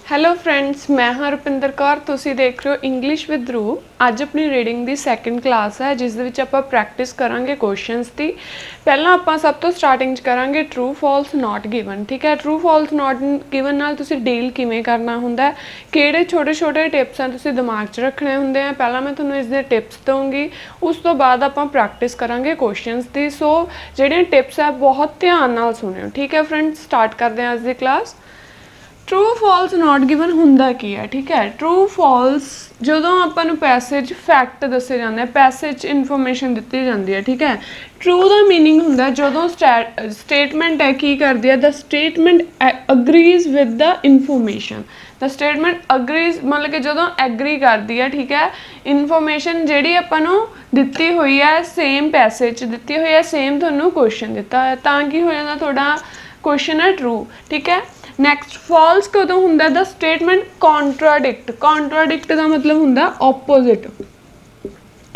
Hello friends, ਮੈਂ ਹਾਂ ਰੁਪਿੰਦਰ ਕੌਰ। ਤੁਸੀਂ ਦੇਖ ਰਹੇ ਹੋ ਇੰਗਲਿਸ਼ ਵਿਦ ਰੂ। ਅੱਜ ਆਪਣੀ ਰੀਡਿੰਗ ਦੀ ਸੈਕਿੰਡ ਕਲਾਸ ਹੈ, ਜਿਸ ਦੇ ਵਿੱਚ ਆਪਾਂ ਪ੍ਰੈਕਟਿਸ ਕਰਾਂਗੇ ਕੁਐਸਚਨਸ ਦੀ। ਪਹਿਲਾਂ ਆਪਾਂ ਸਭ ਤੋਂ ਸਟਾਰਟਿੰਗ 'ਚ ਕਰਾਂਗੇ ਟਰੂ ਫਾਲਸ ਨਾਟ ਗਿਵਨ। ਠੀਕ ਹੈ, ਟਰੂ ਫਾਲਸ ਨਾਟ ਗਿਵਨ ਨਾਲ ਤੁਸੀਂ ਡੀਲ ਕਿਵੇਂ ਕਰਨਾ ਹੁੰਦਾ, ਕਿਹੜੇ ਛੋਟੇ ਛੋਟੇ ਟਿਪਸ ਆ ਤੁਸੀਂ ਦਿਮਾਗ 'ਚ ਰੱਖਣੇ ਹੁੰਦੇ ਆ। ਪਹਿਲਾਂ ਮੈਂ ਤੁਹਾਨੂੰ ਇਸ ਦੇ ਟਿਪਸ ਦਊਂਗੀ, ਉਸ ਤੋਂ ਬਾਅਦ ਆਪਾਂ ਪ੍ਰੈਕਟਿਸ ਕਰਾਂਗੇ ਕੁਐਸਚਨਸ ਦੀ। ਸੋ ਜਿਹੜੀਆਂ ਟਿਪਸ ਆ ਬਹੁਤ ਧਿਆਨ ਨਾਲ ਸੁਣਿਓ। ਠੀਕ ਹੈ ਫਰੈਂਡਸ, ਸਟਾਰਟ ਕਰਦੇ ਹਾਂ ਅੱਜ ਦੀ ਕਲਾਸ। ਟਰੂ ਫਾਲਸ ਨਾਟ ਗਿਵਨ ਹੁੰਦਾ ਕੀ ਹੈ? ਠੀਕ ਹੈ, ਟਰੂ ਫਾਲਸ ਜਦੋਂ ਆਪਾਂ ਨੂੰ ਪੈਸੇਜ ਫੈਕਟ ਦੱਸੇ ਜਾਂਦੇ ਆ, ਪੈਸੇਜ ਇਨਫੋਰਮੇਸ਼ਨ ਦਿੱਤੀ ਜਾਂਦੀ ਹੈ। ਠੀਕ ਹੈ, ਟਰੂ ਦਾ ਮੀਨਿੰਗ ਹੁੰਦਾ ਜਦੋਂ ਸਟੇਟਮੈਂਟ ਹੈ ਕੀ ਕਰਦੀ ਹੈ, the statement agrees with the information. The statement agrees ਮਤਲਬ ਕਿ ਜਦੋਂ ਐਗਰੀ ਕਰਦੀ ਹੈ, ਠੀਕ ਹੈ, ਇਨਫੋਰਮੇਸ਼ਨ ਜਿਹੜੀ ਆਪਾਂ ਨੂੰ ਦਿੱਤੀ ਹੋਈ ਹੈ, ਸੇਮ ਪੈਸੇਜ 'ਚ ਦਿੱਤੀ ਹੋਈ ਹੈ, ਸੇਮ ਤੁਹਾਨੂੰ ਕੁਐਸਚਨ ਦਿੱਤਾ ਹੋਇਆ, ਤਾਂ ਕੀ ਹੋ ਜਾਂਦਾ ਤੁਹਾਡਾ ਕੁਐਸਚਨ ਹੈ ਟਰੂ। ਠੀਕ ਹੈ, ਨੈਕਸਟ ਫਾਲਸ ਕਦੋਂ ਹੁੰਦਾ? ਦਾ ਸਟੇਟਮੈਂਟ ਕੌਂਟਰਾਡਿਕਟ। ਕੌਂਟਰਾਡਿਕਟ ਦਾ ਮਤਲਬ ਹੁੰਦਾ ਆਪੋਜ਼ਿਟ।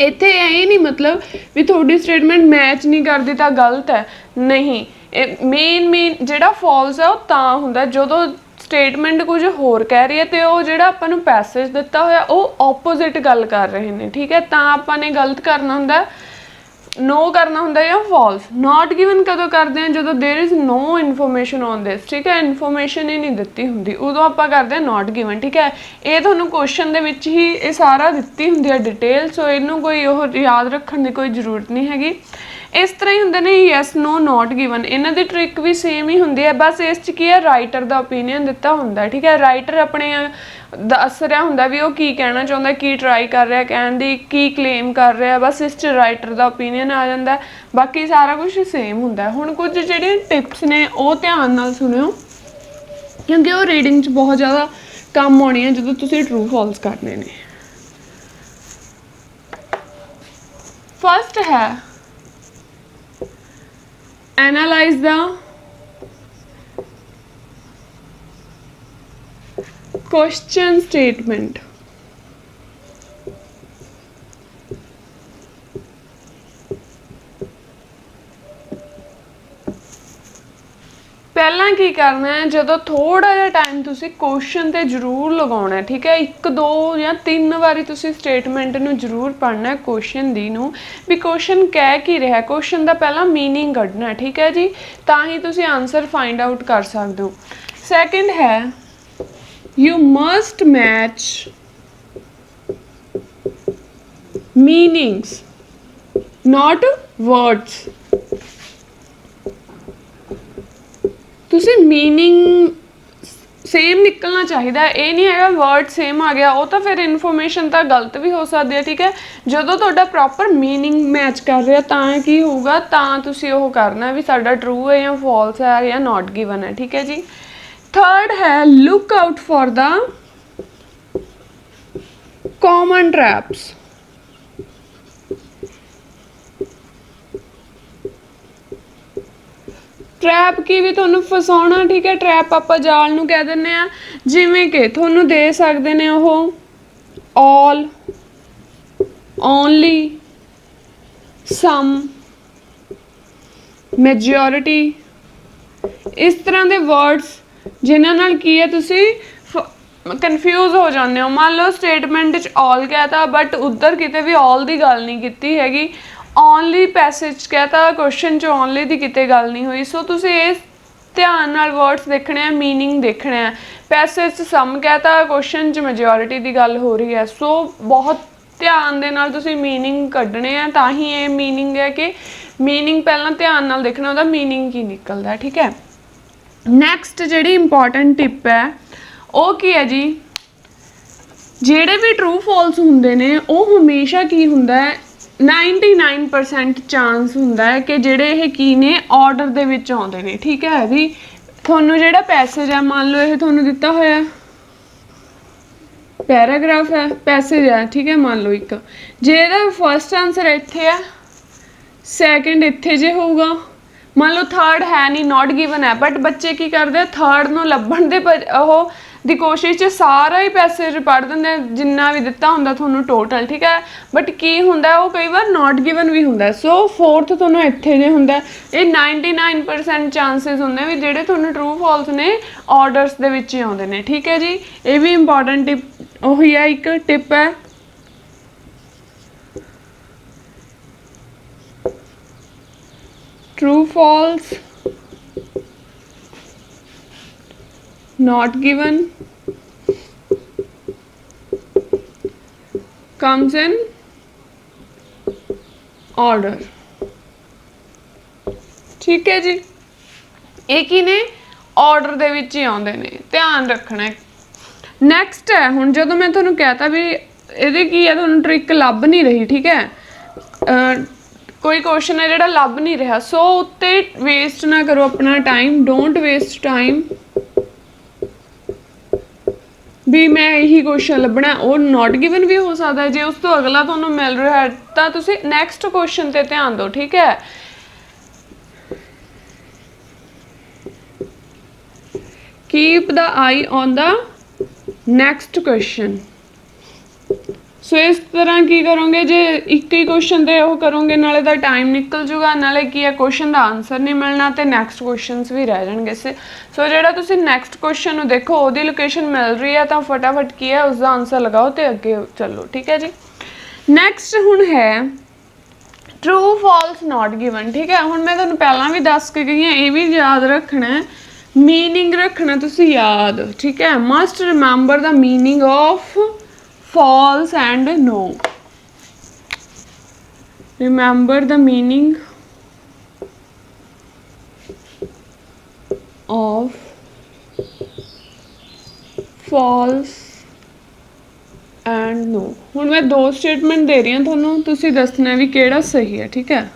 ਇੱਥੇ ਇਹ ਨਹੀਂ ਮਤਲਬ ਵੀ ਤੁਹਾਡੀ ਸਟੇਟਮੈਂਟ ਮੈਚ ਨਹੀਂ ਕਰਦੀ ਤਾਂ ਗਲਤ ਹੈ, ਨਹੀਂ। ਇਹ ਮੇਨ ਜਿਹੜਾ ਫਾਲਸ ਹੈ ਉਹ ਤਾਂ ਹੁੰਦਾ ਜਦੋਂ ਸਟੇਟਮੈਂਟ ਕੁਝ ਹੋਰ ਕਹਿ ਰਹੀ ਹੈ ਅਤੇ ਉਹ ਜਿਹੜਾ ਆਪਾਂ ਨੂੰ ਪੈਸੇਜ ਦਿੱਤਾ ਹੋਇਆ ਉਹ ਆਪੋਜ਼ਿਟ ਗੱਲ ਕਰ ਰਹੇ ਨੇ। ਠੀਕ ਹੈ, ਤਾਂ ਆਪਾਂ ਨੇ ਗਲਤ ਕਰਨਾ ਹੁੰਦਾ, ਨੋ ਕਰਨਾ ਹੁੰਦਾ ਜਾਂ ਫਾਲਸ। ਨਾਟ ਗਿਵਨ ਕਦੋਂ ਕਰਦੇ ਹਾਂ? ਜਦੋਂ there is no information on this. ਠੀਕ ਹੈ, ਇਨਫੋਰਮੇਸ਼ਨ ਹੀ ਨਹੀਂ ਦਿੱਤੀ ਹੁੰਦੀ, ਉਦੋਂ ਆਪਾਂ ਕਰਦੇ ਹਾਂ ਨਾਟ ਗਿਵਨ। ਠੀਕ ਹੈ, ਇਹ ਤੁਹਾਨੂੰ ਕੁਐਸਚਨ ਦੇ ਵਿੱਚ ਹੀ ਇਹ ਸਾਰਾ ਦਿੱਤੀ ਹੁੰਦੀ ਹੈ ਡਿਟੇਲ, ਸੋ ਇਹਨੂੰ ਕੋਈ ਉਹ ਯਾਦ ਰੱਖਣ ਦੀ ਕੋਈ ਜ਼ਰੂਰਤ ਨਹੀਂ ਹੈਗੀ। ਇਸ ਤਰ੍ਹਾਂ ਹੀ ਹੁੰਦੇ ਨੇ ਯੈਸ ਨੋ ਨਾਟ ਗਿਵਨ, ਇਹਨਾਂ ਦੀ ਟ੍ਰਿਕ ਵੀ ਸੇਮ ਹੀ ਹੁੰਦੀ ਹੈ, ਬਸ ਇਸ 'ਚ ਕੀ ਹੈ ਰਾਈਟਰ ਦਾ ਓਪੀਨੀਅਨ ਦਿੱਤਾ ਹੁੰਦਾ। ਠੀਕ ਹੈ, ਰਾਈਟਰ ਆਪਣੇ ਦੱਸ ਰਿਹਾ ਹੁੰਦਾ ਵੀ ਉਹ ਕੀ ਕਹਿਣਾ ਚਾਹੁੰਦਾ, ਕੀ ਟਰਾਈ ਕਰ ਰਿਹਾ ਕਹਿਣ ਦੀ, ਕੀ ਕਲੇਮ ਕਰ ਰਿਹਾ, ਬਸ ਇਸ 'ਚ ਰਾਈਟਰ ਦਾ ਓਪੀਨੀਅਨ ਆ ਜਾਂਦਾ, ਬਾਕੀ ਸਾਰਾ ਕੁਛ ਸੇਮ ਹੁੰਦਾ। ਹੁਣ ਕੁਝ ਜਿਹੜੀਆਂ ਟਿਪਸ ਨੇ ਉਹ ਧਿਆਨ ਨਾਲ ਸੁਣਿਓ, ਕਿਉਂਕਿ ਉਹ ਰੀਡਿੰਗ 'ਚ ਬਹੁਤ ਜ਼ਿਆਦਾ ਕੰਮ ਆਉਣੀ ਹੈ ਜਦੋਂ ਤੁਸੀਂ ਟਰੂ ਫਾਲਸ ਕਰਨੇ ਨੇ। ਫਸਟ ਹੈ ਐਨਾਲਾਈਜ਼ ਦਾ question statement। ਪਹਿਲਾਂ ਕੀ ਕਰਨਾ ਹੈ, ਜਦੋਂ ਥੋੜਾ ਜਿਹਾ ਟਾਈਮ ਤੁਸੀਂ ਕੁਐਸਚਨ ਤੇ ਜ਼ਰੂਰ ਲਗਾਉਣਾ ਹੈ। ਠੀਕ ਹੈ, 1 2 ਜਾਂ 3 ਵਾਰੀ ਤੁਸੀਂ ਸਟੇਟਮੈਂਟ ਨੂੰ ਜ਼ਰੂਰ ਪੜ੍ਹਨਾ ਕੁਐਸਚਨ ਦੀ ਨੂੰ, ਵੀ ਕੁਐਸਚਨ ਕਹਿ ਕੀ ਰਿਹਾ, ਕੁਐਸਚਨ ਦਾ ਪਹਿਲਾਂ ਮੀਨਿੰਗ ਕੱਢਣਾ। ਠੀਕ ਹੈ ਜੀ, ਤਾਂ ਹੀ ਤੁਸੀਂ ਆਨਸਰ ਫਾਈਂਡ ਆਊਟ ਕਰ ਸਕਦੇ ਹੋ। ਸੈਕਿੰਡ ਹੈ you must match meanings not words। ਤੁਸੀਂ ਮੀਨਿੰਗ ਸੇਮ ਨਿਕਲਣਾ ਚਾਹੀਦਾ, ਇਹ ਨਹੀਂ ਹੈਗਾ ਵਰਡ ਸੇਮ ਆ ਗਿਆ ਉਹ ਤਾਂ ਫਿਰ ਇਨਫੋਰਮੇਸ਼ਨ ਤਾਂ ਗਲਤ ਵੀ ਹੋ ਸਕਦੀ ਹੈ। ਠੀਕ ਹੈ, ਜਦੋਂ ਤੁਹਾਡਾ ਪ੍ਰੋਪਰ ਮੀਨਿੰਗ ਮੈਚ ਕਰ ਰਿਹਾ ਤਾਂ ਕੀ ਹੋਊਗਾ, ਤਾਂ ਤੁਸੀਂ ਉਹ ਕਰਨਾ ਵੀ ਸਾਡਾ ਟਰੂ ਹੈ ਜਾਂ ਫਾਲਸ ਹੈ ਜਾਂ ਨਾਟ ਗਿਵਨ ਹੈ। ਠੀਕ ਹੈ ਜੀ, ਥਰਡ ਹੈ look out for the common traps। Trap ਕੀ ਵੀ ਤੁਹਾਨੂੰ ਫਸਾਉਣਾ। ਠੀਕ ਹੈ, ਟਰੈਪ ਆਪਾਂ ਜਾਲ ਨੂੰ ਕਹਿ ਦਿੰਦੇ ਆ, ਜਿਵੇਂ ਕਿ ਤੁਹਾਨੂੰ ਦੇ ਸਕਦੇ ਨੇ ਉਹ all, only, some, majority, ਇਸ ਤਰ੍ਹਾਂ ਦੇ ਵਰਡਸ ਜਿਨ੍ਹਾਂ ਨਾਲ ਕੀ ਹੈ ਤੁਸੀਂ ਕਨਫਿਊਜ਼ ਹੋ ਜਾਂਦੇ ਹੋ। ਮੰਨ ਲਓ ਸਟੇਟਮੈਂਟ 'ਚ ਆਲ ਕਹਿਤਾ ਬਟ ਉੱਧਰ ਕਿਤੇ ਵੀ ਆਲ ਦੀ ਗੱਲ ਨਹੀਂ ਕੀਤੀ ਹੈਗੀ, ਓਨਲੀ ਪੈਸੇਜ ਕਹਿਤਾ, ਕੁਐਸਚਨ 'ਚ ਓਨਲੀ ਦੀ ਕਿਤੇ ਗੱਲ ਨਹੀਂ ਹੋਈ। ਸੋ ਤੁਸੀਂ ਇਹ ਧਿਆਨ ਨਾਲ ਵਰਡਸ ਦੇਖਣੇ ਆ, ਮੀਨਿੰਗ ਦੇਖਣਾ ਹੈ। ਪੈਸੇਜ 'ਚ ਸਮ ਕਹਿਤਾ, ਕੁਐਸਚਨ 'ਚ ਮੈਜੋਰਿਟੀ ਦੀ ਗੱਲ ਹੋ ਰਹੀ ਹੈ, ਸੋ ਬਹੁਤ ਧਿਆਨ ਦੇ ਨਾਲ ਤੁਸੀਂ ਮੀਨਿੰਗ ਕੱਢਣੇ ਆ, ਤਾਂ ਹੀ ਇਹ ਮੀਨਿੰਗ ਹੈ ਕਿ ਮੀਨਿੰਗ ਪਹਿਲਾਂ ਧਿਆਨ ਨਾਲ ਦੇਖਣਾ ਉਹਦਾ ਮੀਨਿੰਗ ਕੀ ਨਿਕਲਦਾ। ਠੀਕ ਹੈ, ਨੈਕਸਟ ਜਿਹੜੀ ਇੰਪੋਰਟੈਂਟ ਟਿਪ ਹੈ ਉਹ ਕੀ ਹੈ ਜੀ, ਜਿਹੜੇ ਵੀ ਟਰੂ ਫਾਲਸ ਹੁੰਦੇ ਨੇ ਉਹ ਹਮੇਸ਼ਾ ਕੀ ਹੁੰਦਾ ਹੈ, 99% ਚਾਂਸ ਹੁੰਦਾ ਹੈ ਕਿ ਜਿਹੜੇ ਇਹ ਕੀ ਨੇ ਆਰਡਰ ਦੇ ਵਿੱਚ ਆਉਂਦੇ ਨੇ। ਠੀਕ ਹੈ, ਵੀ ਤੁਹਾਨੂੰ ਜਿਹੜਾ ਪੈਸੇਜ ਹੈ, ਮੰਨ ਲਓ ਇਹ ਤੁਹਾਨੂੰ ਦਿੱਤਾ ਹੋਇਆ ਪੈਰਾਗ੍ਰਾਫ ਹੈ, ਪੈਸੇਜ ਹੈ। ਠੀਕ ਹੈ, ਮੰਨ ਲਓ ਇੱਕ, ਜੇ ਇਹਦਾ ਫਸਟ ਆਨਸਰ ਇੱਥੇ ਹੈ, ਸੈਕਿੰਡ ਇੱਥੇ ਜੇ ਹੋਊਗਾ, ਮੰਨ ਲਓ ਥਰਡ ਹੈ ਨਹੀਂ, ਨਾਟ ਗਿਵਨ ਹੈ, ਬਟ ਬੱਚੇ ਕੀ ਕਰਦੇ ਆ ਥਰਡ ਨੂੰ ਲੱਭਣ ਦੇ ਉਹ ਦੀ ਕੋਸ਼ਿਸ਼ 'ਚ ਸਾਰਾ ਹੀ ਪੈਸੇਜ ਪੜ੍ਹ ਦਿੰਦੇ ਜਿੰਨਾ ਵੀ ਦਿੱਤਾ ਹੁੰਦਾ ਤੁਹਾਨੂੰ ਟੋਟਲ, ਠੀਕ ਹੈ। ਬਟ ਕੀ ਹੁੰਦਾ ਉਹ ਕਈ ਵਾਰ ਨਾਟ ਗਿਵਨ ਵੀ ਹੁੰਦਾ। ਸੋ 4th ਤੁਹਾਨੂੰ ਇੱਥੇ ਜੇ ਹੁੰਦਾ, ਇਹ 99% ਚਾਂਸਿਸ ਹੁੰਦੇ ਵੀ ਜਿਹੜੇ ਤੁਹਾਨੂੰ ਟਰੂ ਫਾਲਸ ਨੇ ਆਰਡਰਸ ਦੇ ਵਿੱਚ ਹੀ ਆਉਂਦੇ ਨੇ, ਠੀਕ ਹੈ ਜੀ। ਇਹ ਵੀ ਇੰਪੋਰਟੈਂਟ ਟਿਪ ਉਹੀ ਹੈ, ਇੱਕ ਟਿਪ ਹੈ। True false not given comes in order, ठीक है जी। ਇਹ ਕੀ ਨੇ ਆਰਡਰ ਦੇ ਵਿੱਚ ਹੀ ਆਉਂਦੇ ਨੇ, ਧਿਆਨ ਰੱਖਣਾ। ਨੈਕਸਟ ਹੈ, ਹੁਣ ਜਦੋਂ ਮੈਂ ਤੁਹਾਨੂੰ ਕਹਿਤਾ ਵੀ ਇਹਦੇ ਕੀ ਹੈ ਤੁਹਾਨੂੰ ਟ੍ਰਿਕ ਲੱਭ ਨਹੀਂ ਰਹੀ, ਠੀਕ ਹੈ। ਕੋਈ ਕੁਐਸਚਨ ਹੈ ਜਿਹੜਾ ਲੱਭ ਨਹੀਂ ਰਿਹਾ, ਸੋ ਉੱਤੇ ਵੇਸਟ ਨਾ ਕਰੋ ਆਪਣਾ ਟਾਈਮ, ਡੋਂਟ ਵੇਸਟ ਟਾਈਮ ਵੀ ਮੈਂ ਇਹੀ ਕੁਐਸਚਨ ਲੱਭਣਾ। ਉਹ ਨਾਟ ਗਿਵਨ ਵੀ ਹੋ ਸਕਦਾ, ਜੇ ਉਸ ਤੋਂ ਅਗਲਾ ਤੁਹਾਨੂੰ ਮਿਲ ਰਿਹਾ ਹੈ ਤਾਂ ਤੁਸੀਂ ਨੈਕਸਟ ਕੁਐਸਚਨ ਤੇ ਧਿਆਨ ਦਿਓ, ਠੀਕ ਹੈ। Keep the eye on the next question. So ਇਸ ਤਰ੍ਹਾਂ ਕੀ ਕਰੋਗੇ, ਜੇ ਇੱਕ ਹੀ ਕੁਐਸਚਨ ਤੇ ਉਹ ਕਰੋਗੇ ਨਾਲੇ ਦਾ ਟਾਈਮ ਨਿਕਲ ਜੂਗਾ, ਨਾਲੇ ਕੀ ਹੈ ਕੁਐਸਚਨ ਦਾ ਆਨਸਰ ਨਹੀਂ ਮਿਲਣਾ ਤੇ ਨੈਕਸਟ ਕੁਐਸਚਨਸ ਵੀ ਰਹਿ ਜਾਣਗੇ। ਸੋ ਜਿਹੜਾ ਤੁਸੀਂ ਨੈਕਸਟ ਕੁਐਸਚਨ ਨੂੰ ਦੇਖੋ ਉਹਦੀ ਲੋਕੇਸ਼ਨ ਮਿਲ ਰਹੀ ਹੈ ਤਾਂ ਫਟਾਫਟ ਕੀ ਹੈ ਉਸਦਾ ਆਨਸਰ ਲਗਾਓ ਤੇ ਅੱਗੇ ਚੱਲੋ, ਠੀਕ ਹੈ ਜੀ। ਨੈਕਸਟ ਹੁਣ ਹੈ ਟਰੂ ਫਾਲਸ ਨਾਟ ਗਿਵਨ, ਠੀਕ ਹੈ। ਹੁਣ ਮੈਂ ਤੁਹਾਨੂੰ ਪਹਿਲਾਂ ਵੀ ਦੱਸ ਕੇ ਗਈ ਹਾਂ, ਇਹ ਵੀ ਯਾਦ ਰੱਖਣਾ, ਮੀਨਿੰਗ ਰੱਖਣਾ ਤੁਸੀਂ ਯਾਦ, ਠੀਕ ਹੈ। Must remember the meaning of false and no. Remember the meaning of false and no. ਹੁਣ ਮੈਂ ਦੋ ਸਟੇਟਮੈਂਟ ਦੇ ਰਹੀ ਹਾਂ ਤੁਹਾਨੂੰ, ਤੁਸੀਂ ਦੱਸਣਾ ਵੀ ਕਿਹੜਾ ਸਹੀ ਹੈ, ਠੀਕ ਹੈ।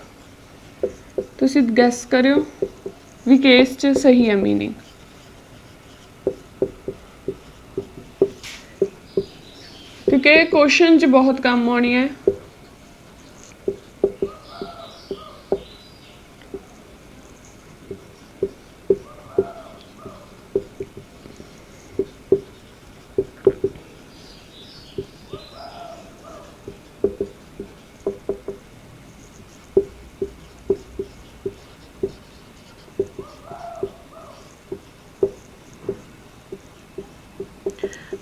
ਤੁਸੀਂ ਗੈਸ ਕਰਿਓ ਵੀ ਕਿਸ 'ਚ ਸਹੀ ਹੈ ਮੀਨਿੰਗ। क्योंकि क्वेश्चन च बहुत काम आनी है।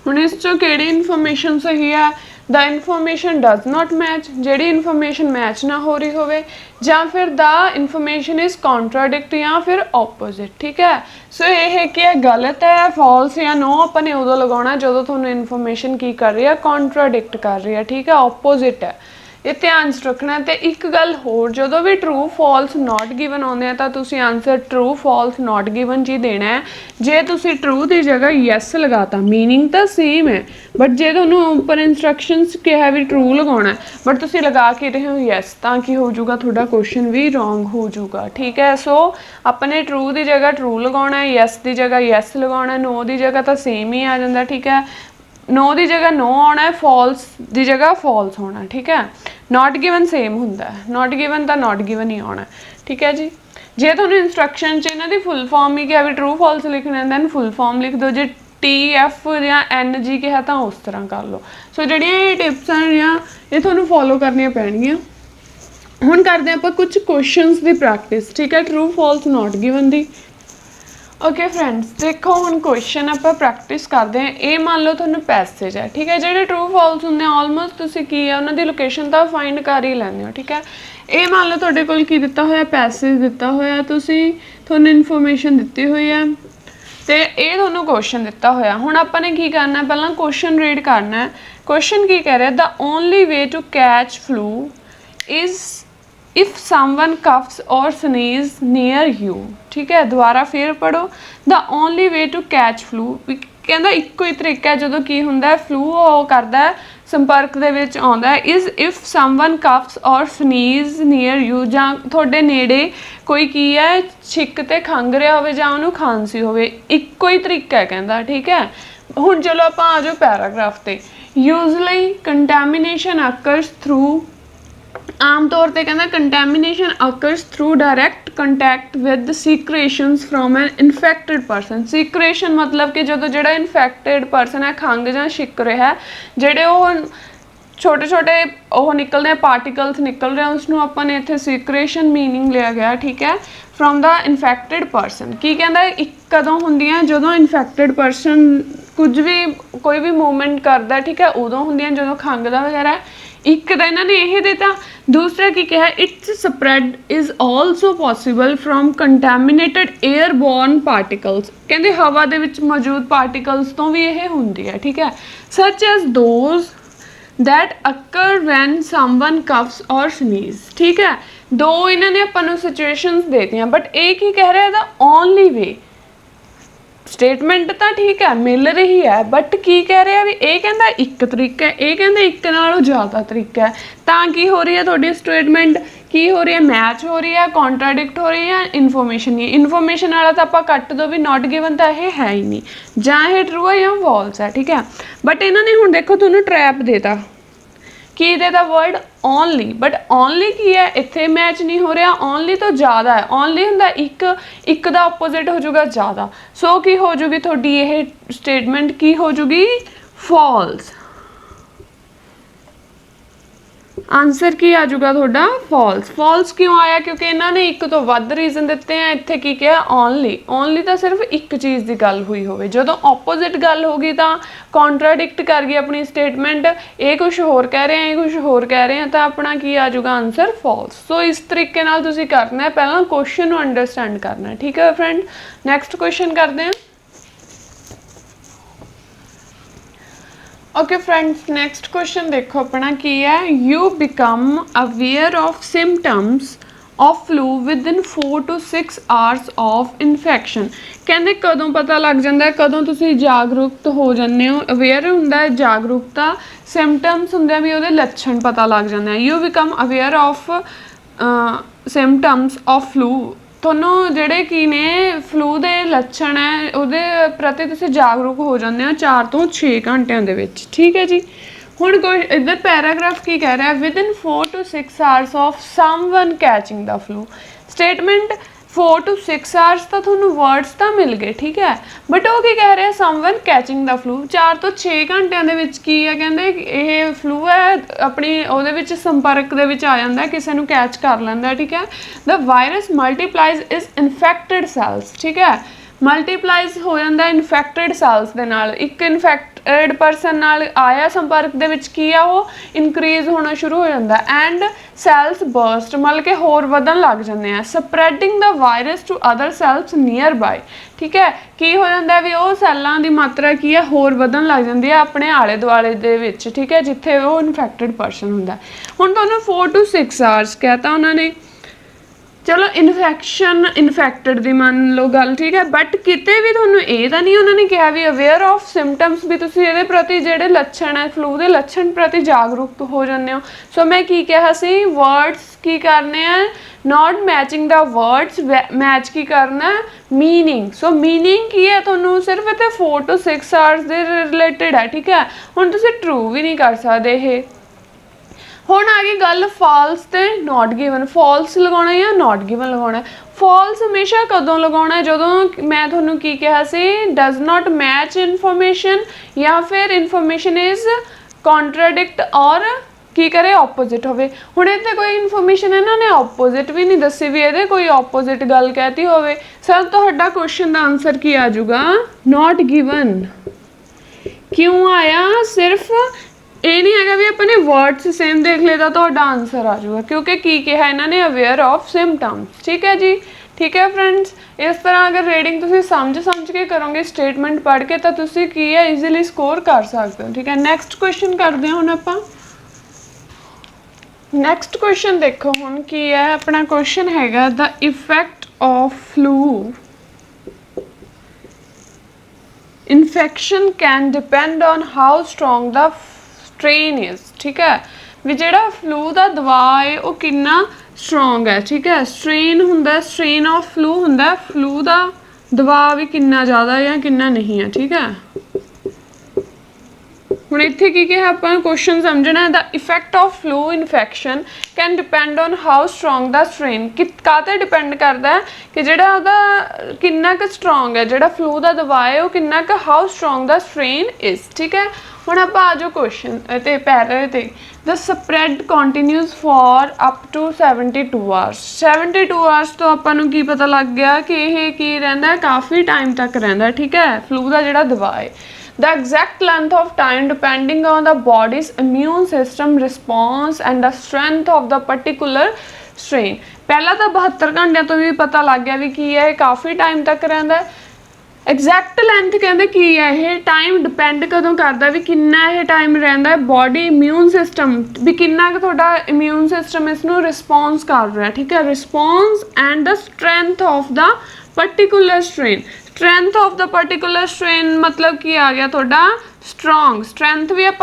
ਹੁਣ ਇਸ ਚੋਂ ਕਿਹੜੀ ਇਨਫੋਰਮੇਸ਼ਨ ਸਹੀ ਹੈ। ਦ ਇਨਫੋਰਮੇਸ਼ਨ ਡਜ਼ ਨਾਟ ਮੈਚ, ਜਿਹੜੀ ਇਨਫੋਰਮੇਸ਼ਨ ਮੈਚ ਨਾ ਹੋ ਰਹੀ ਹੋਵੇ, ਜਾਂ ਫਿਰ ਦ ਇਨਫੋਰਮੇਸ਼ਨ ਇਜ਼ ਕੌਂਟਰਾਡਿਕਟ ਜਾਂ ਫਿਰ ਆਪੋਜ਼ਿਟ, ਠੀਕ ਹੈ। ਸੋ ਇਹ ਕੀ ਹੈ ਗਲਤ ਹੈ, ਫਾਲਸ ਜਾਂ ਨੋ ਆਪਾਂ ਨੇ ਉਦੋਂ ਲਗਾਉਣਾ ਜਦੋਂ ਤੁਹਾਨੂੰ ਇਨਫੋਰਮੇਸ਼ਨ ਕੀ ਕਰ ਰਹੀ ਹੈ ਕੌਂਟਰਾਡਿਕਟ ਕਰ ਰਹੀ ਹੈ, ਠੀਕ ਹੈ, ਆਪੋਜ਼ਿਟ ਹੈ। ਇਹ ਧਿਆਨ 'ਚ ਰੱਖਣਾ। ਤੇ ਇੱਕ ਗੱਲ ਹੋਰ, ਜਦੋਂ ਵੀ ਟਰੂ ਫਾਲਸ ਨਾਟ ਗਿਵਨ ਆਉਂਦੇ ਆ ਤਾਂ ਤੁਸੀਂ ਆਨਸਰ ਟਰੂ ਫਾਲਸ ਨਾਟ ਗਿਵਨ 'ਚ ਹੀ ਦੇਣਾ ਹੈ। ਜੇ ਤੁਸੀਂ ਟਰੂ ਦੀ ਜਗ੍ਹਾ ਯੈਸ ਲਗਾਤਾ, ਮੀਨਿੰਗ ਤਾਂ ਸੇਮ ਹੈ, ਬਟ ਜੇ ਤੁਹਾਨੂੰ ਉੱਪਰ ਇੰਸਟਰਕਸ਼ਨਸ ਕਿਹਾ ਵੀ ਟਰੂ ਲਗਾਉਣਾ ਬਟ ਤੁਸੀਂ ਲਗਾ ਕੇ ਰਹੇ ਹੋ ਯੈਸ, ਤਾਂ ਕੀ ਹੋ ਜਾਊਗਾ ਤੁਹਾਡਾ ਕੁਐਸਚਨ ਵੀ ਰੋਂਗ ਹੋ ਜਾਊਗਾ, ਠੀਕ ਹੈ। ਸੋ ਆਪਣੇ ਟਰੂ ਦੀ ਜਗ੍ਹਾ ਟਰੂ ਲਗਾਉਣਾ ਹੈ, ਯੈਸ ਦੀ ਜਗ੍ਹਾ ਯੈਸ ਲਗਾਉਣਾ, ਨੋ ਦੀ ਜਗ੍ਹਾ ਤਾਂ ਸੇਮ ਹੀ ਆ ਜਾਂਦਾ, ਠੀਕ ਹੈ। ਨੋ ਦੀ ਜਗ੍ਹਾ ਨੋ ਆਉਣਾ ਹੈ, ਫਾਲਸ ਦੀ ਜਗ੍ਹਾ ਫਾਲਸ ਹੋਣਾ, ਠੀਕ ਹੈ। ਨਾਟ ਗਿਵਨ ਸੇਮ ਹੁੰਦਾ, ਨਾਟ ਗਿਵਨ ਤਾਂ ਨਾਟ ਗਿਵਨ ਹੀ ਆਉਣਾ, ਠੀਕ ਹੈ ਜੀ। ਜੇ ਤੁਹਾਨੂੰ ਇੰਸਟਰਕਸ਼ਨ 'ਚ ਇਹਨਾਂ ਦੀ ਫੁੱਲ ਫਾਰਮ ਹੀ ਕਿਹਾ ਵੀ ਟਰੂ ਫਾਲਸ ਲਿਖਣਾ ਦੈਨ ਫੁੱਲ ਫਾਰਮ ਲਿਖ ਦਿਓ, ਜੇ TF ਜਾਂ NG ਕਿਹਾ ਤਾਂ ਉਸ ਤਰ੍ਹਾਂ ਕਰ ਲਓ। ਸੋ ਜਿਹੜੀਆਂ ਇਹ ਟਿਪਸ ਆ ਜਿਹੜੀਆਂ ਇਹ ਤੁਹਾਨੂੰ ਫੋਲੋ ਕਰਨੀਆਂ ਪੈਣਗੀਆਂ। ਹੁਣ ਕਰਦੇ ਆਪਾਂ ਕੁਝ ਕੁਐਸਚਨਸ ਦੀ ਪ੍ਰੈਕਟਿਸ, ਠੀਕ ਹੈ, ਟਰੂ ਫਾਲਸ ਨਾਟ ਗਿਵਨ ਦੀ। ਓਕੇ ਫਰੈਂਡਸ, ਦੇਖੋ ਹੁਣ ਕੁਐਸਚਨ ਆਪਾਂ ਪ੍ਰੈਕਟਿਸ ਕਰਦੇ ਹਾਂ। ਇਹ ਮੰਨ ਲਓ ਤੁਹਾਨੂੰ ਪੈਸੇਜ ਹੈ, ਠੀਕ ਹੈ। ਜਿਹੜੇ ਟਰੂ ਫਾਲਸ ਹੁੰਦੇ ਆ ਆਲਮੋਸਟ ਤੁਸੀਂ ਕੀ ਹੈ ਉਹਨਾਂ ਦੀ ਲੋਕੇਸ਼ਨ ਤਾਂ ਫਾਈਂਡ ਕਰ ਹੀ ਲੈਂਦੇ ਹੋ, ਠੀਕ ਹੈ। ਇਹ ਮੰਨ ਲਓ ਤੁਹਾਡੇ ਕੋਲ ਕੀ ਦਿੱਤਾ ਹੋਇਆ, ਪੈਸੇਜ ਦਿੱਤਾ ਹੋਇਆ, ਤੁਹਾਨੂੰ ਇਨਫੋਰਮੇਸ਼ਨ ਦਿੱਤੀ ਹੋਈ ਹੈ ਤੇ ਇਹ ਤੁਹਾਨੂੰ ਕੁਐਸਚਨ ਦਿੱਤਾ ਹੋਇਆ। ਹੁਣ ਆਪਾਂ ਨੇ ਕੀ ਕਰਨਾ, ਪਹਿਲਾਂ ਕੁਐਸਚਨ ਰੀਡ ਕਰਨਾ ਹੈ। ਕੁਐਸਚਨ ਕੀ ਕਹਿ ਰਿਹਾ, the only way to catch flu is if someone coughs or sneeze near you, ठीक है। दोबारा फिर पढ़ो, the only way to catch flu, कहता इक्को ही तरीका है जो की हुंदा है फ्लू वो करता है संपर्क दे विच आउंदा है, is if someone coughs or sneeze near you, जां तुहाडे नेड़े कोई की है छिक ते खंघ रहा होवे जां उहनूं खांसी होवे, इक्को ही तरीका है कहंदा, ठीक है। हुण चलो आपां आ जाओ पैराग्राफ ते। यूजली कंटैमीनेशन अकर्स थ्रू, आम तौर पर कहना contamination occurs through direct contact with secretions from an infected person. Secretion मतलब कि जो जो इन्फेक्टेड पर्सन है खंघ जां छिक रहा है, जोड़े छोटे छोटे निकलते हैं पार्टिकल्स निकल रहे हैं, उसनों अपन ने इत्थे सीक्रेशन मीनिंग लिया गया, ठीक है, फ्रॉम द इन्फेक्टेड पर्सन। की कहता है एक कदों होंदियां जदों इन्फेक्टेड पर्सन कुछ भी कोई भी मूवमेंट करता, ठीक है, उदों होंदियां जदों खंघदा वगैरह। एक तो इन्होंने यह दिता, दूसरा की कहा it's spread is also possible from contaminated airborne particles. कहते हवा दे विच मौजूद पार्टिकल्स तो भी यह होंदी है, ठीक है, such as those that occur when someone coughs और स्नीज। ठीक है, दो इन्होंने अपन सिचुएशंस देती हैं, बट एक ही कह रहा है द ओनली वे। स्टेटमेंट तो ठीक है मिल रही है, बट की कह रहा है भी ये कहता एक तरीका है, ये कहता एक नालों ज़्यादा तरीका है, तो की हो रही है थोड़ी स्टेटमेंट की हो रही है, मैच हो रही है, कॉन्ट्राडिक्ट हो रही है, इन्फॉर्मेशन नहीं। इन्फॉर्मेशन वाला तो आप कट दो भी नॉट गिवन तो यह है ही नहीं, जां ये ट्रू है या फॉल्स है, ठीक है। बट इन्होंने हुण देखो तुहानूं ट्रैप देता की देता वर्ड ओनली, बट ओनली की है इत्थे मैच नहीं हो रहा, ओनली तो ज़्यादा है, ओनली हुंदा एक दा ऑपोजिट हो जाएगा ज़्यादा, सो की हो जूगी थोड़ी यह स्टेटमेंट की हो जूगी फॉल्स। आंसर की आ जाऊगा थोड़ा फॉल्स। फॉल्स क्यों आया? क्योंकि इन्होंने एक तो वध रीजन दिते हैं, इत्थे की कहा ओनली, ओनली तो सिर्फ एक चीज़ की गल हुई हो, जो ओपोजिट गल होगी तो कॉन्ट्राडिक्ट कर गई अपनी स्टेटमेंट, ये कुछ होर कह रहे हैं, ये कुछ होर कह रहे हैं, तो अपना की आ जाऊगा आंसर फॉल्स। सो इस तरीके नाल तुसीं करना है, पहला क्वेश्चन नूं अंडरस्टैंड करना है, ठीक है फ्रेंड। नैक्सट क्वेश्चन करते हैं। ओके फ्रेंड्स, नेक्स्ट क्वेश्चन देखो अपना की है, you become aware of symptoms of flu with in 4 to 6 hours of infection. कहते कदों पता लग जाता है, कदों तुसीं जागरूक हो जाते हो, अवेयर होंदा है जागरूकता, सिम्पटम्स होंदे भी उहदे लक्षण पता लग जाते हैं। You become aware of symptoms of flu, ਤੁਹਾਨੂੰ ਜਿਹੜੇ ਕੀ ਨੇ ਫਲੂ ਦੇ ਲੱਛਣ ਹੈ ਉਹਦੇ ਪ੍ਰਤੀ ਤੁਸੀਂ ਜਾਗਰੂਕ ਹੋ ਜਾਂਦੇ ਹੋ 4 ਤੋਂ 6 ਘੰਟਿਆਂ ਦੇ ਵਿੱਚ, ਠੀਕ ਹੈ ਜੀ। ਹੁਣ ਕੋਈ ਇੱਧਰ ਪੈਰਾਗ੍ਰਾਫ ਕੀ ਕਹਿ ਰਿਹਾ, with in 4 to 6 hours of someone catching the flu. Statement 4 to 6 hours तो थोनों वर्ड्स तो मिल गए, ठीक है, बट वो की कह रहे हैं someone catching the flu. 4 to 6 घंटिया की है, कहते ये फ्लू है अपनी वो संपर्क दे विच आ जाता है, किसी नूं कैच कर लैंदा, ठीक है। The virus multiplies is infected cells, ठीक है, मल्टीप्लाइज हो जाता है इन्फेक्टेड सैल्स दे नाल। एक इन्फेक्टेड परसन नाल आया संपर्क दे विच की आ वो इनक्रीज होना शुरू हो जाता है, एंड सैल्स बर्स्ट मतलब कि होर वधन लग जाते हैं। Spreading the virus to other cells nearby, ठीक है, की हो जाता है भी वो सैलों की मात्रा की है होर वधन लग जाती है अपने आले दुआले दे विच, ठीक है, जिथे वो इन्फेक्टेड परसन हुंदा। हुण तुहानूं 4 to 6 आवर्स कहता उन्होंने, चलो इन्फेक्शन इन्फेक्टेड की मान लो गल, ठीक है, बट किते भी थोनों ये तो नहीं उन्होंने कहा भी अवेयर ऑफ सिम्पटम्स भी तुसीं इहदे प्रति जिहड़े लक्षण है फ्लू के लक्षण प्रति जागरूक हो जाते हो। सो मैं की कहा सी वर्ड्स की करने हैं not matching the words, match की करना मीनिंग। सो मीनिंग की है थोनों सिर्फ इत्थे 4 to 6 आवर्स के रिलेटेड है, ठीक है। हुण तुसीं ट्रू भी नहीं कर सकते ये। हुण आ गई गल फॉल्स ते नॉट गिवन, फॉल्स लगाना या नॉट गिवन लगाना। फॉल्स हमेशा कदों लगाना जदों मैं थोनों की कहा सी डज नॉट मैच इन्फॉर्मेशन, या फिर इन्फॉर्मेशन इज कॉन्ट्राडिक्ट और की करे ऑपोजिट होवे। हुण इत्थे कोई इन्फॉर्मेशन इन्होंने ऑपोजिट भी नहीं दसी भी ये कोई ऑपोजिट गल कहती होवे। सर तुहाडा क्वेश्चन का आंसर की आ जाऊगा नॉट गिवन। क्यों आया? सिर्फ ये नहीं है भी अपने वर्ड्स सेम देख लेता तो आंसर आ जाऊगा, क्योंकि की कहा इन्होंने अवेयर ऑफ सिम्पटम्स, ठीक है जी। ठीक है फ्रेंड्स, इस तरह अगर रीडिंग तुम समझ के करोगे स्टेटमेंट पढ़ के तो तुम की है ईजिली स्कोर कर सकते हो, ठीक है। नैक्सट क्वेश्चन करते हैं हुण आपां। नैक्सट क्वेश्चन देखो हुण की है अपना क्वेश्चन हैगा the effect of flu infection can depend on how strong the strain is, ठीक है, भी जिहड़ा फ्लू का दवा है वो कितना स्ट्रोंग है, ठीक है। स्ट्रेन हुंदा, स्ट्रेन ऑफ फ्लू हुंदा, फ्लू का दवा भी कितना ज़्यादा या कितना नहीं है, ठीक है। हुण इत्थे की कहा आपां क्वेश्चन समझना the effect of flu infection can depend on how strong the strain काते डिपेंड करता है कि जिहड़ा उहदा किन्ना क स्ट्रोंग है जिहड़ा फ्लू का दबाव है वो किन्ना क how strong the strain is ठीक है। हुण आपां आ जाओ क्वेश्चन ते पैरे ते the spread continues for up to 72 hours 72 hours तो आपां नूं की पता लग गया कि यह की रहिंदा है काफ़ी टाइम तक रहिंदा ठीक है फ्लू का जिहड़ा दबाव है। The exact length of time depending on the body's immune system response and the strength of the particular strain पहला तो 72 घंटिया तो भी पता लग गया भी की है काफ़ी टाइम तक रहिंदा है। एग्जैक्ट लेंथ कहते की है ये टाइम डिपेंड कदों करता भी किन्ना ये टाइम रहिंदा है बॉडी इम्यून सिस्टम भी किन्ना क तुहाडा इम्यून सिस्टम इसनूं रिस्पॉन्स कर रहा है ठीक है। Response and the strength of the particular strain strength of the particular strain मतलब की आ गया थोड़ा स्ट्रोंग स्ट्रेंथ भी आप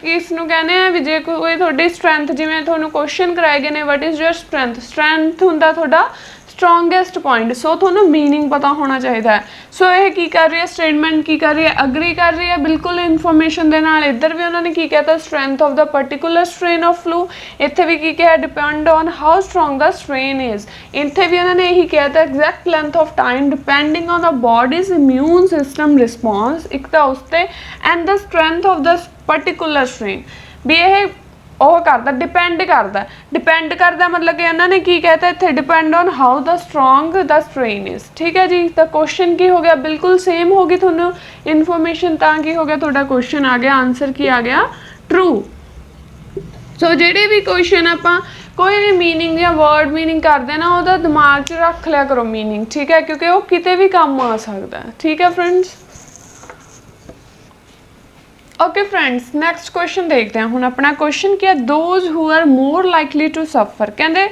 किस नूं कहने हैं भी जे कोई थोड़ी स्ट्रेंथ जिवें तुहानूं क्वेश्चन कराए गए ने what is your strength strength हुंदा थोड़ा स्ट्रोंगेस्ट पॉइंट सो थोनों मीनिंग पता होना चाहिए। सो यह की कर रही है स्टेटमेंट की कर रही है अग्री कर रही है बिल्कुल इन्फॉर्मेशन के नाल इधर भी उन्होंने की कहता strength of the particular strain of flu इत्थे भी की कहा depend on how strong the strain is इत्थे भी उन्होंने यही कहता exact length of time depending on the body's immune system response एक तो उसते and the strength of the particular strain भी यह ਉਹ करता डिपेंड करता मतलब कि इन्होंने की कहता इत्थे depend on how the strong the strain is ठीक है जी। तो क्वेश्चन की हो गया बिल्कुल सेम होगी थोनों इन्फॉर्मेशन तां की हो गया थोड़ा क्वेश्चन आ गया आंसर की आ गया ट्रू। सो जिहड़े भी क्वेश्चन आपां कोई भी मीनिंग या वर्ड मीनिंग करते ना वो दिमाग च रख लिया करो मीनिंग ठीक है क्योंकि वो किते भी काम आ सकता है ठीक है friends. Okay friends next question देखते हैं हुण अपना क्वेश्चन क्या those who are more likely to suffer कहते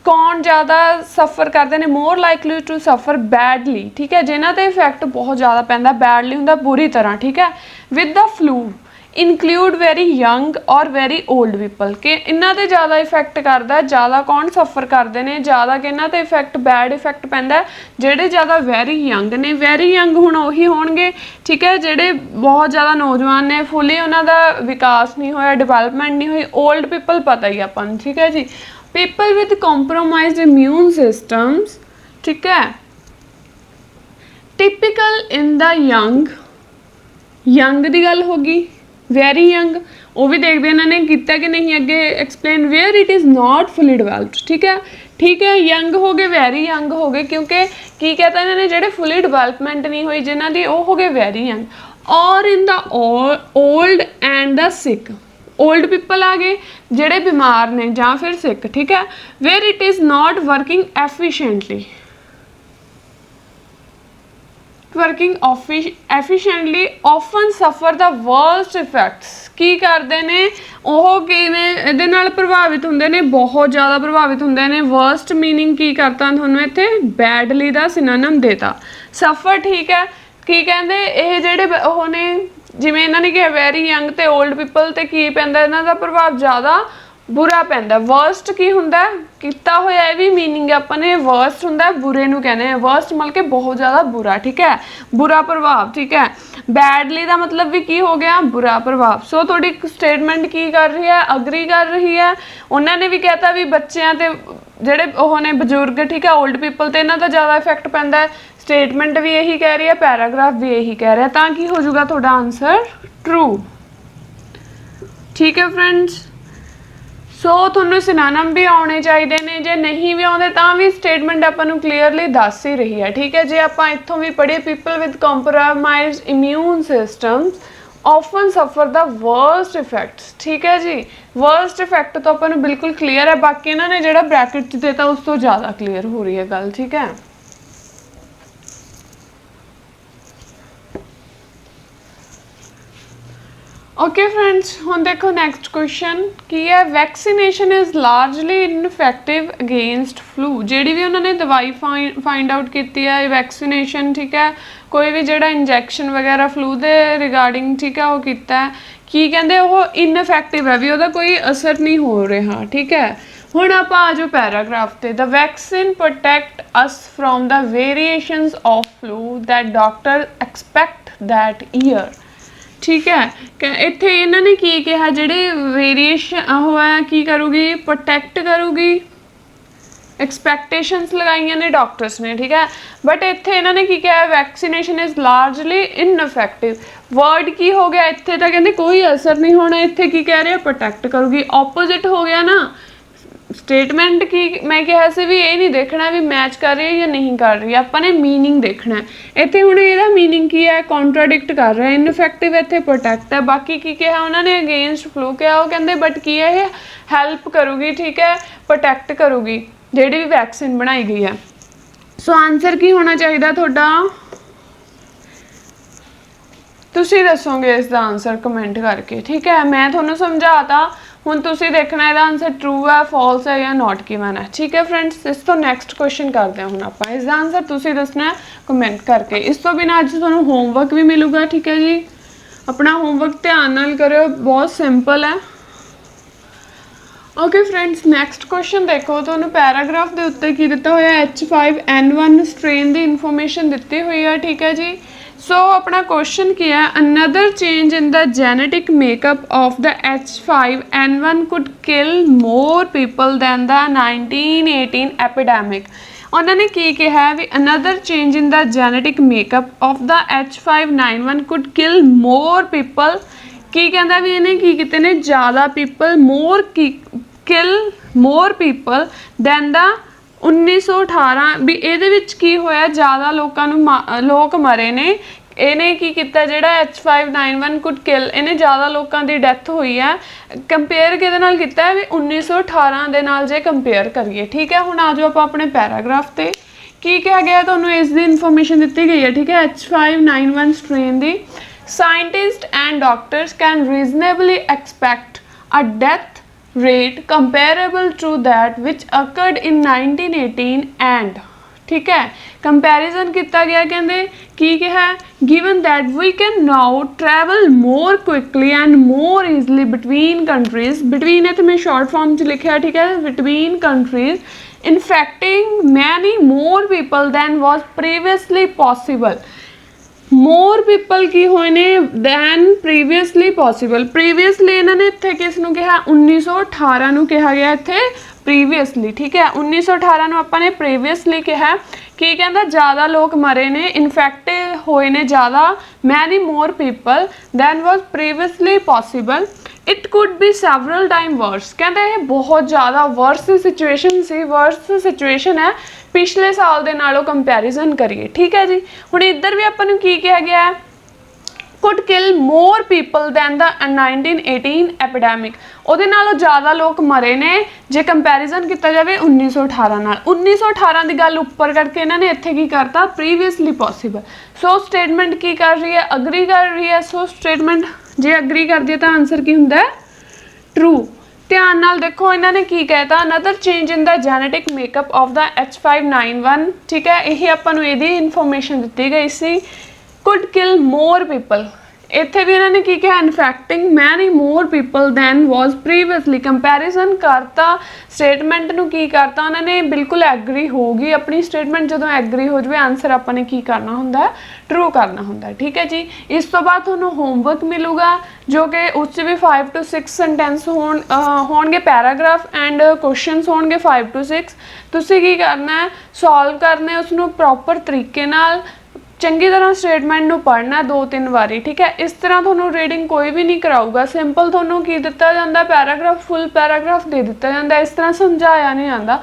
कौन ज़्यादा सफ़र करते हैं more likely to suffer badly ठीक है जिन्हां ते इफैक्ट बहुत ज़्यादा पैंदा बैडली हुंदा बुरी तरह ठीक है with the flu include very young और वेरी ओल्ड पीपल कि इन्हां ते ज़्यादा इफैक्ट करता है ज़्यादा कौन सफ़र करते हैं ज़्यादा कि इन्हां ते इफैक्ट बैड इफैक्ट पैंदा जिहड़े ज़्यादा वेरी यंग ने वेरी यंग हुण उही होणगे ठीक है जिहड़े बहुत ज़्यादा नौजवान ने फुली उन्हां दा विकास नहीं होया डिवेलपमेंट नहीं हुई ओल्ड पीपल पता ही आपां नूं ठीक है जी। People with compromised immune systems ठीक है टिपिकल इन द यंग दी गल होगी वेरी यंग वो भी देखते इन्होंने किया कि नहीं अगे explain where it is not fully developed ठीक है यंग हो गए वेरी यंग हो गए क्योंकि की कहता इन्होंने जेडे फुली डिवेलपमेंट नहीं हुई जिन्हों की वो हो गए वेरी यंग और in the old and the sick old people आ गए जेडे बीमार ने ਜਾਂ फिर सिक ठीक है where it is not working efficiently often suffer the worst effects की करते हैं वो किवें प्रभावित होंगे ने बहुत ज़्यादा प्रभावित होंगे ने वर्स्ट मीनिंग की करता थोनों इत्थे बैडली का सिनोनिम देता सफर ठीक है की कहते ये जेडे वो ने जिवें इन्होंने कहा वेरी यंग तो ओल्ड पीपल तो की पैंदा इन्हां दा प्रभाव ज़्यादा बुरा पैंदा वर्स्ट की हुंदा किता होया ये भी मीनिंग अपने वर्स्ट हुंदा बुरे नूं कहने हैं वर्स्ट मतलब कि बहुत ज़्यादा बुरा ठीक है बुरा प्रभाव ठीक है बैडली का मतलब भी की हो गया बुरा प्रभाव। सो थोड़ी स्टेटमेंट की कर रही है अग्री कर रही है उन्होंने भी कहता भी बच्चों ते जेडे वो ने बजुर्ग ठीक है ओल्ड पीपल तो इन्हां दा ज़्यादा इफैक्ट पैंदा है स्टेटमेंट भी यही कह रही है पैराग्राफ भी यही कह रहा है ताकि हो जाएगा थोड़ा आंसर ट्रू ठीक है फ्रेंड्स। सो थोनों सिनोनिम भी आने चाहिए ने जे नहीं भी आते तो भी स्टेटमेंट आपां क्लीयरली दस ही रही है ठीक है। जे आप इत्थों भी पढ़िए people with compromised immune systems often suffer the worst effects ठीक है जी वर्स्ट इफैक्ट तो आपां बिल्कुल क्लीयर है बाकी इन्होंने जो ब्रैकेट देता उस तो ज़्यादा क्लीयर हो रही है गल ठीक है। ओके फ्रेंड्स हुण देखो नैक्सट क्वेश्चन की है vaccination is largely ineffective against flu जिहड़ी भी उन्होंने दवाई फाइंड आउट की है वैक्सीनेशन ठीक है कोई भी जिहड़ा इंजैक्शन वगैरह फ्लू के रिगार्डिंग ठीक है वो किया है की कहते वो इनफैक्टिव है भी वह कोई असर नहीं हो रहा ठीक है। हुण आप आ जाओ पैराग्राफ ते the vaccine protect us from the variations of flu that doctor expect that year ठीक है। इत्थे इन्होंने की कहा जिहड़े वेरीएशन होया की करूगी प्रोटैक्ट करूगी एक्सपैक्टेशनस लगाइया ने डॉक्टर्स ने, ठीक है। बट इत्थे इन्होंने की कहा vaccination is largely ineffective. Word की हो गया इत्थे तो कहते कोई असर नहीं होना, इत्थे की कह रहे प्रोटैक्ट करूगी, ऑपोजिट हो गया ना। स्टेटमेंट की मैं कहा से भी ये नहीं देखना भी मैच कर रही है या नहीं कर रही, आपने मीनिंग देखना है। इत्थे हुण इहदा मीनिंग की है, कॉन्ट्राडिक्ट कर रहा है। इनइफेक्टिव इत्थे प्रोटैक्ट है, बाकी की कहा उन्होंने अगेंस्ट फ्लू कहा, वो कहते बट की है ये हैल्प करूगी, ठीक है, प्रोटैक्ट करूगी जिहड़ी भी वैक्सीन बनाई गई है। सो आंसर की होना चाहिए तुहाडा, तुसी दसोगे इसका आंसर कमेंट करके, ठीक है। मैं थोनों समझाता, हुण तुसी देखना इसका आंसर ट्रू है, फॉल्स है या नॉट गिवन है, ठीक है फ्रेंड्स। इस तो नैक्सट क्वेश्चन करते हैं हुण आपां, इसका आंसर तुसी दसना है कमेंट करके। इस तो बिना अज तुहानूं होमवर्क भी मिलूगा, ठीक है जी। अपना होमवर्क ध्यान नाल करियो, बहुत सिंपल है। ओके फ्रेंड्स, नैक्सट क्वेश्चन देखो, तुहानूं पैराग्राफ के उत्ते की दिता होया H5N1 स्ट्रेन की इन्फॉर्मेशन दिती हुई है, ठीक है जी। सो अपना क्वेश्चन की है, another change in the genetic makeup of the H5N1 could kill more people than the 1918 epidemic. उन्होंने की कहा भी another change in the genetic makeup of the H5N1 could kill more people, की कहता भी इन्हें की किते ने ज़्यादा पीपल मोर की किल मोर पीपल दैन द 1918 भी ਇਹਦੇ ਵਿੱਚ ਕੀ ਹੋਇਆ ज़्यादा लोगों लोग मरे ने, इन्हें की किया जिहड़ा H5N1 कुड किल, इन्हें ज़्यादा लोगों की डैथ हुई है। कंपेयर किहदे नाल कीता है भी 1918 दे नाल जे कंपेयर करिए, ठीक है। हुण आ जाओ आपां अपने पैराग्राफ ते, की कहा गया तुहानूं इसकी इन्फॉर्मेशन दी गई है, ठीक है। H5N1 strain the scientist and doctors can reasonably expect a death rate comparable to that which occurred in 1918 and, ठीक है, कंपैरिजन किया गया, कहते की कहा given that we can now travel more quickly and more easily between countries, between इत्थे मैं short form च लिखा, ठीक है, between countries infecting many more people than was previously possible। More people की होए ने दैन प्रीवियसली पॉसीबल। प्रीवियसली इन्होंने इत्थे किस नूं कहा 1918 नूं कहा गया इत्थे प्रीवियसली, ठीक है। 1918 नूं आपां ने प्रीवियसली कहा कि कहता ज़्यादा लोग मरे ने, इन्फैक्टेड होए ने ज़्यादा, many more people than was previously possible. It could be several time worse, कहते हैं बहुत ज़्यादा वर्स सिचुएशन सी, वर्स सिचुएशन है पिछले साल दे नालों कंपैरिजन करिए, ठीक है जी। हुण इधर भी आपां नूं की कहा गया है could kill more people than the 1918 epidemic, उहदे नालों ज़्यादा लोग मरे ने जे कंपैरिजन किया जाए 1918 नाल। 1918 की गल उपर करके इन्होंने इत्थे की करता प्रीवियसली पॉसीबल। सो स्टेटमेंट की कर रही है, अग्री कर रही है। सो स्टेटमेंट जे अग्री कर दी तो आंसर की हुंदा है ट्रू। ध्यान नाल देखो इन्होंने की कहता another change in the genetic makeup of the H5N1, ठीक है, यही आपां नूं इहदी इन्फॉर्मेशन दी गई सी। कुड किल मोर पीपल, इत्थे भी इन्होंने की कहा infecting many more people than was previously, comparison करता स्टेटमेंट नूं की करता उन्होंने बिल्कुल एग्री होगी अपनी स्टेटमेंट। जो एग्री हो जाए आंसर आपने की करना होंदा है ट्रू करना होंदा है, ठीक है जी। इस तो बाद तुहानूं होमवर्क मिलूगा जो कि उस भी 5 to 6 सेंटेंस होणगे, पैराग्राफ एंड क्वेश्चनस होणगे 5 to 6। तुसीं की करना है सॉल्व करने उसनूं प्रॉपर तरीके नाल, चंगी तरह स्टेटमेंट नूं पढ़ना 2-3 बारी, ठीक है। इस तरह तुहानूं रीडिंग कोई भी नहीं कराऊगा, सिंपल तुहानूं की दिता जांदा पैराग्राफ फुल पैराग्राफ दे दिता जांदा, इस तरह समझाया नहीं जाता।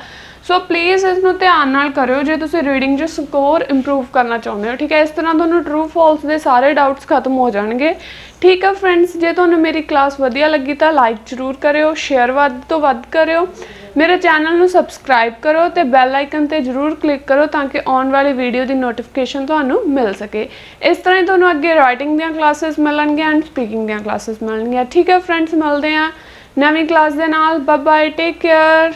सो प्लीज़ इसनूं ध्यान नाल करियो जे तुसीं रीडिंग जो स्कोर इंप्रूव करना चाहुंदे हो, ठीक है। इस तरह तुहानूं ट्रू फॉल्स के सारे डाउट्स खत्म हो जाएंगे, ठीक है फ्रेंड्स। जे तुहानूं मेरी क्लास वधिया लगी तो लाइक जरूर करियो, शेयर वध तो वध करियो, मेरे चैनल नूं सबसक्राइब करो तो बैल आइकन ते जरूर क्लिक करो ताकि आने वाली वीडियो की नोटिफिकेशन तुहानूं मिल सके। इस तरह ही तुहानूं अगे राइटिंग दीयां क्लासेस मिलणगीਆਂ एंड स्पीकिंग दीयां क्लासेस मिलणगीਆਂ, ठीक है फ्रेंड्स। मिलते हैं नवीं क्लास दे नाल, बाय बाय, टेक केयर।